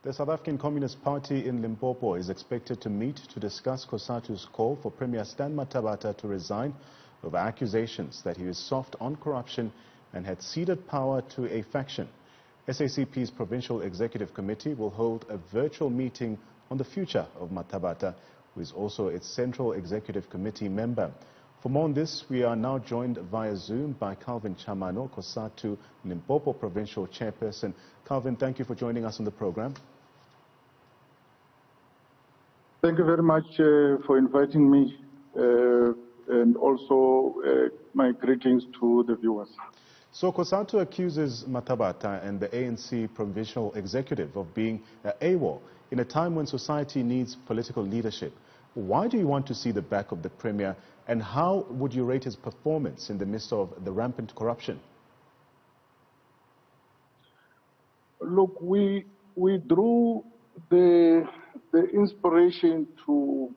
The South African Communist Party in Limpopo is expected to meet to discuss Cosatu's call for Premier Stan Mathabatha to resign over accusations that he was soft on corruption and had ceded power to a faction. SACP's Provincial Executive Committee will hold a virtual meeting on the future of Mathabatha, who is also its Central Executive Committee member. For more on this, we are now joined via Zoom by Tshamano, Cosatu Limpopo Provincial Chairperson. Calvin, thank you for joining us on the program. Thank you very much for inviting me, and also my greetings to the viewers. So Cosatu accuses Mathabatha and the ANC Provincial Executive of being AWOL in a time when society needs political leadership. Why do you want to see the back of the Premier, and how would you rate his performance in the midst of the rampant corruption? Look, we drew the inspiration to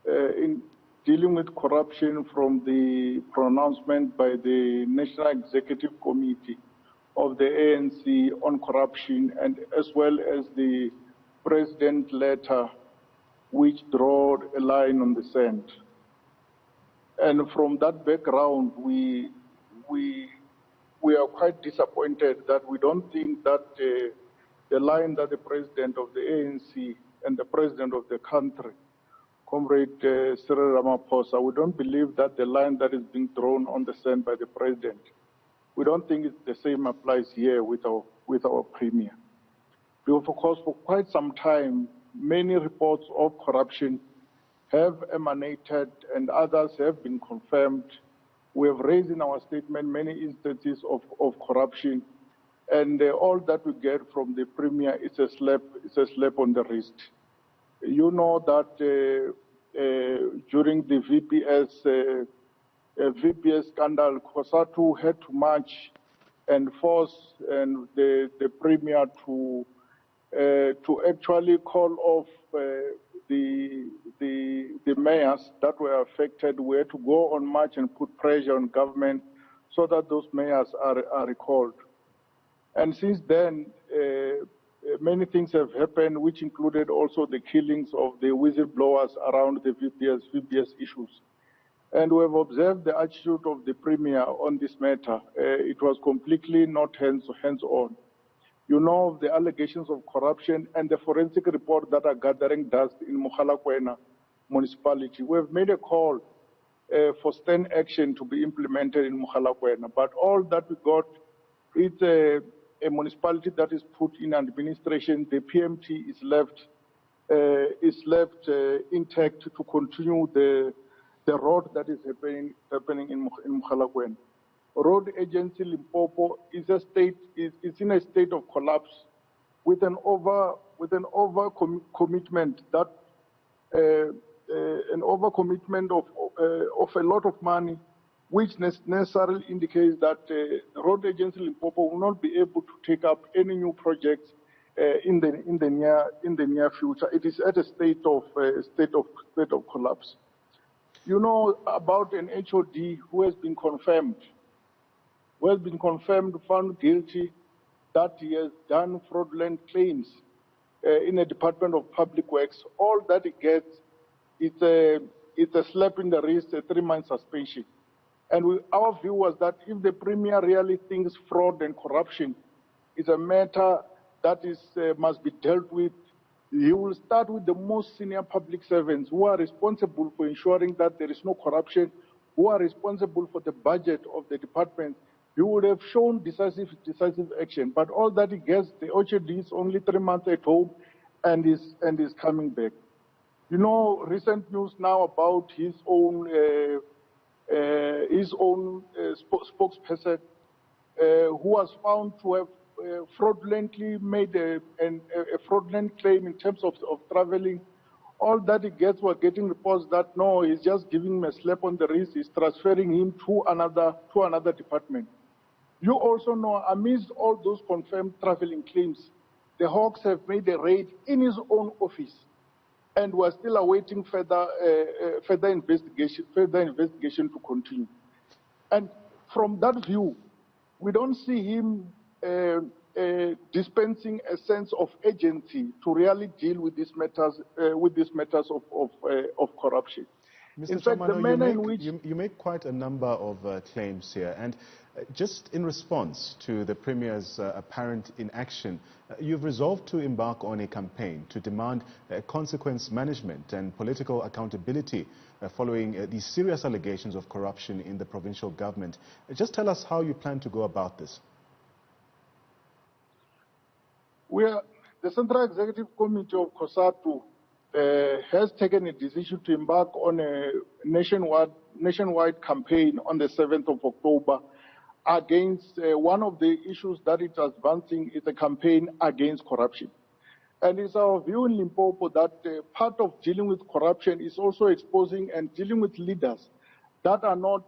in dealing with corruption from the pronouncement by the National Executive Committee of the ANC on corruption, and as well as the President letter which drew a line on the sand. And from that background, we are quite disappointed that we don't think that the line that the President of the ANC and the President of the country, Comrade Cyril Ramaphosa, we don't believe that the line that is being drawn on the sand by the President, we don't think the same applies here with our Premier. Because, of course, for quite some time, many reports of corruption have emanated and others have been confirmed. We have raised in our statement many instances of corruption, and all that we get from the Premier is a slap on the wrist. You know that during the VPS scandal, Cosatu had to march and force the Premier to actually call off the mayors that were affected. We had to go on march and put pressure on government so that those mayors are recalled. And since then, many things have happened, which included also the killings of the whistleblowers around the VPS issues. And we have observed the attitude of the Premier on this matter. It was completely not hands-on. You know the allegations of corruption and the forensic report that are gathering dust in Mogalakwena municipality. We have made a call for stern action to be implemented in Mogalakwena, but all that we got is a municipality that is put in administration. The PMT is left intact to continue the road that is happening in Mogalakwena. Road Agency Limpopo is in a state of collapse with an over commitment that of a lot of money, which necessarily indicates that Road Agency Limpopo will not be able to take up any new projects in the near future. It is at a state of collapse. You know about an HOD who has been confirmed, found guilty, that he has done fraudulent claims in the Department of Public Works. All that he gets is a slap in the wrist, a 3-month suspension. And our view was that if the Premier really thinks fraud and corruption is a matter that must be dealt with, he will start with the most senior public servants who are responsible for ensuring that there is no corruption, who are responsible for the budget of the department. He would have shown decisive action, but all that he gets, the HOD is only 3 months at home and is coming back. You know, recent news now about his own spokesperson who was found to have fraudulently made a fraudulent claim in terms of traveling. All that he gets, we're getting reports that no, he's just giving him a slap on the wrist, he's transferring him to another department. You also know, amidst all those confirmed traveling claims, the Hawks have made a raid in his own office, and we're still awaiting further investigation to continue. And from that view, we don't see him dispensing a sense of agency to really deal with these matters of corruption. Mr. In fact, the Tshamano, manner in which you make quite a number of claims here, and just in response to the Premier's apparent inaction, you've resolved to embark on a campaign to demand consequence management and political accountability following these serious allegations of corruption in the provincial government. Just tell us how you plan to go about this. The Central Executive Committee of Cosatu has taken a decision to embark on a nationwide campaign on the 7th of October against one of the issues that it is advancing is a campaign against corruption. And it's our view in Limpopo that part of dealing with corruption is also exposing and dealing with leaders that are not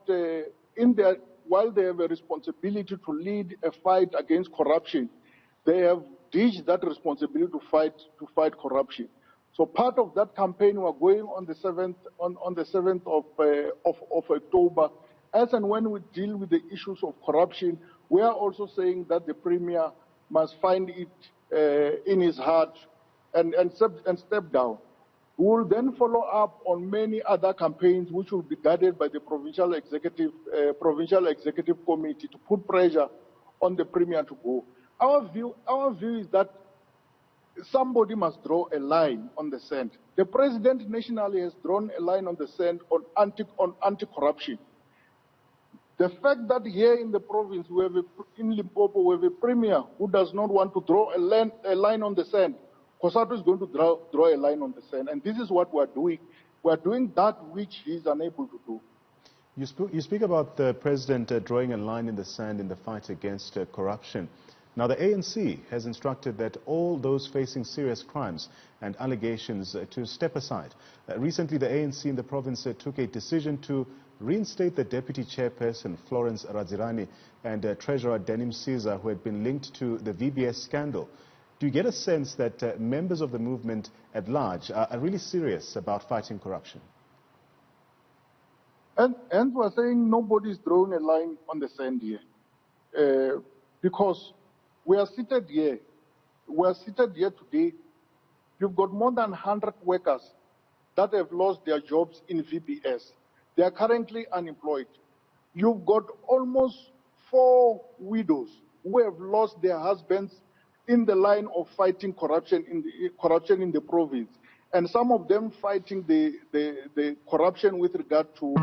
while they have a responsibility to lead a fight against corruption, they have ditched that responsibility to fight corruption. So part of that campaign, we're going on the 7th of October. As and when we deal with the issues of corruption, we are also saying that the Premier must find it in his heart and step down. We will then follow up on many other campaigns which will be guided by the Provincial Executive Committee to put pressure on the Premier to go. Our view is that somebody must draw a line on the sand. The President nationally has drawn a line on the sand on anti-corruption. The fact that here in the province, in Limpopo, we have a Premier who does not want to draw a line on the sand, Cosatu is going to draw a line on the sand. And this is what we're doing. We're doing that which he is unable to do. You speak about the President drawing a line in the sand in the fight against corruption. Now, the ANC has instructed that all those facing serious crimes and allegations to step aside. Recently, the ANC in the province took a decision to reinstate the Deputy Chairperson, Florence Radzirani, and Treasurer Denim Caesar, who had been linked to the VBS scandal. Do you get a sense that members of the movement at large are really serious about fighting corruption? And we're saying nobody's drawing a line on the sand here. Because we are seated here today. You've got more than 100 workers that have lost their jobs in VBS. They are currently unemployed. You've got almost 4 widows who have lost their husbands in the line of fighting corruption in the province, and some of them fighting the corruption with regard to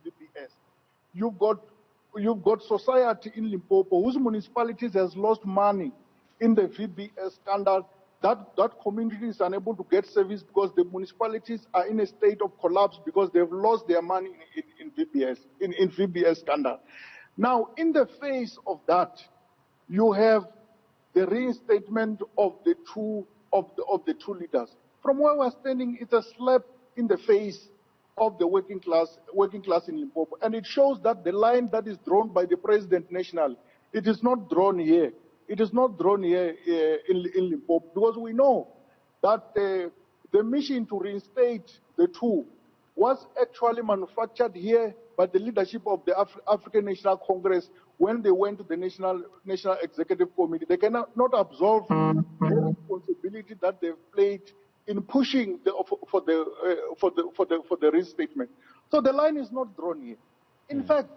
VBS. You've got society in Limpopo whose municipalities has lost money in the VBS scandal. That community is unable to get service because the municipalities are in a state of collapse because they've lost their money in VBS scandal. Now, in the face of that, you have the reinstatement of the two leaders. From where we're standing, it's a slap in the face of the working class in Limpopo, and it shows that the line that is drawn by the President nationally, it is not drawn here. It is not drawn here in Limpopo, because we know that the mission to reinstate the two was actually manufactured here by the leadership of the African National Congress when they went to the National Executive Committee. They cannot absolve the responsibility that they've played in pushing for the reinstatement. So the line is not drawn here. In fact,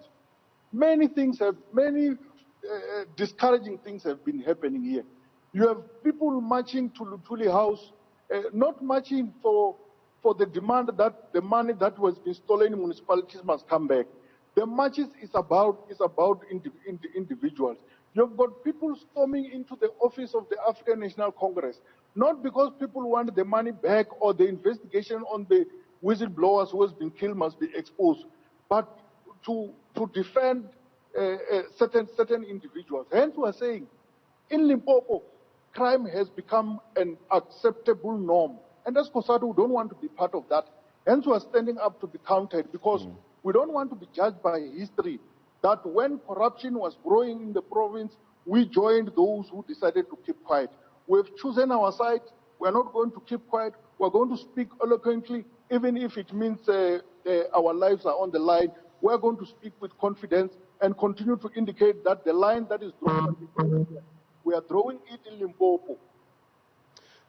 many discouraging things have been happening here. You have people marching to Luthuli House, not marching for the demand that the money that was been stolen in municipalities must come back. The marches is about individuals. You've got people storming into the office of the African National Congress, not because people want the money back or the investigation on the whistleblowers who has been killed must be exposed, but to defend certain individuals. Hence, we are saying, in Limpopo, crime has become an acceptable norm. And as Cosatu, we don't want to be part of that. Hence, we are standing up to be counted, because we don't want to be judged by history that when corruption was growing in the province, we joined those who decided to keep quiet. We've chosen our side. We're not going to keep quiet. We're going to speak eloquently, even if it means our lives are on the line. We're going to speak with confidence, and continue to indicate that the line that is drawn, we are drawing it in Limpopo.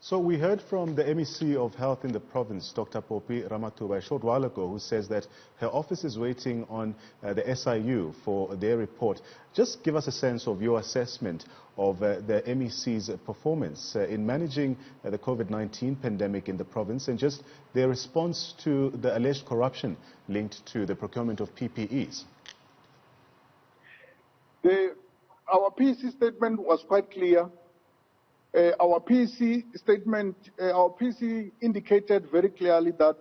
So we heard from the MEC of Health in the province, Dr. Popi Ramathuba, a short while ago, who says that her office is waiting on the SIU for their report. Just give us a sense of your assessment of the MEC's performance in managing the COVID-19 pandemic in the province and just their response to the alleged corruption linked to the procurement of PPEs. Our PC statement was quite clear. Our PC statement, our PC indicated very clearly that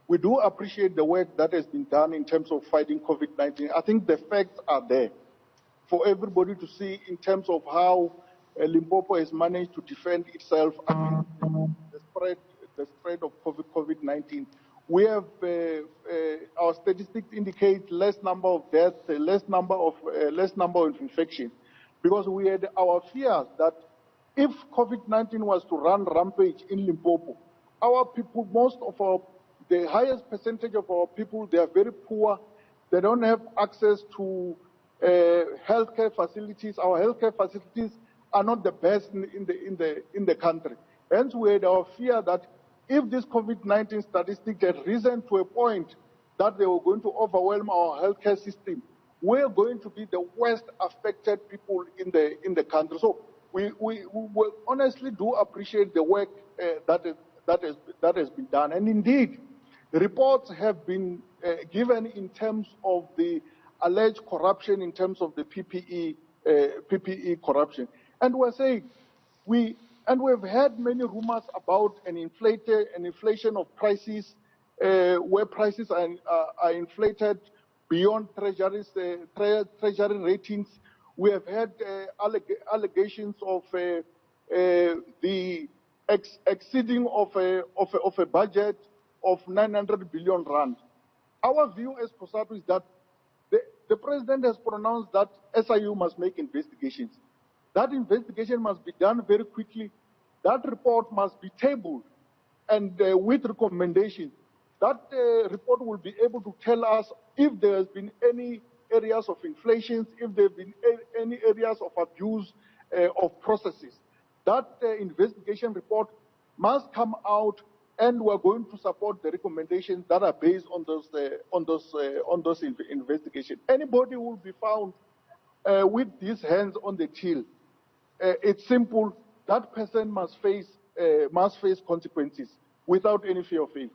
we do appreciate the work that has been done in terms of fighting COVID-19. I think the facts are there for everybody to see in terms of how Limpopo has managed to defend itself against the spread of COVID-19. We have, our statistics indicate less number of deaths, less number of infection, because we had our fears that if COVID-19 was to run rampage in Limpopo, our people, the highest percentage of our people, they are very poor. They don't have access to healthcare facilities. Our healthcare facilities are not the best in the country. Hence, we had our fear that if this COVID-19 statistic had risen to a point that they were going to overwhelm our healthcare system, we're going to be the worst affected people in the country. So we honestly do appreciate the work that has been done. And indeed, reports have been given in terms of the alleged corruption, in terms of the PPE corruption. And we're saying, we've had many rumors about an inflation of prices, where prices are inflated beyond treasury ratings. We have had allegations of the exceeding of a budget of 900 billion rand. Our view as Cosatu is that the president has pronounced that SIU must make investigations. That investigation must be done very quickly. That report must be tabled and with recommendations. That report will be able to tell us if there has been any areas of inflation, if there have been any areas of abuse of processes. That investigation report must come out, and we're going to support the recommendations that are based on those investigations. Anybody who will be found with his hands on the till, it's simple. That person must face consequences without any fear of failure.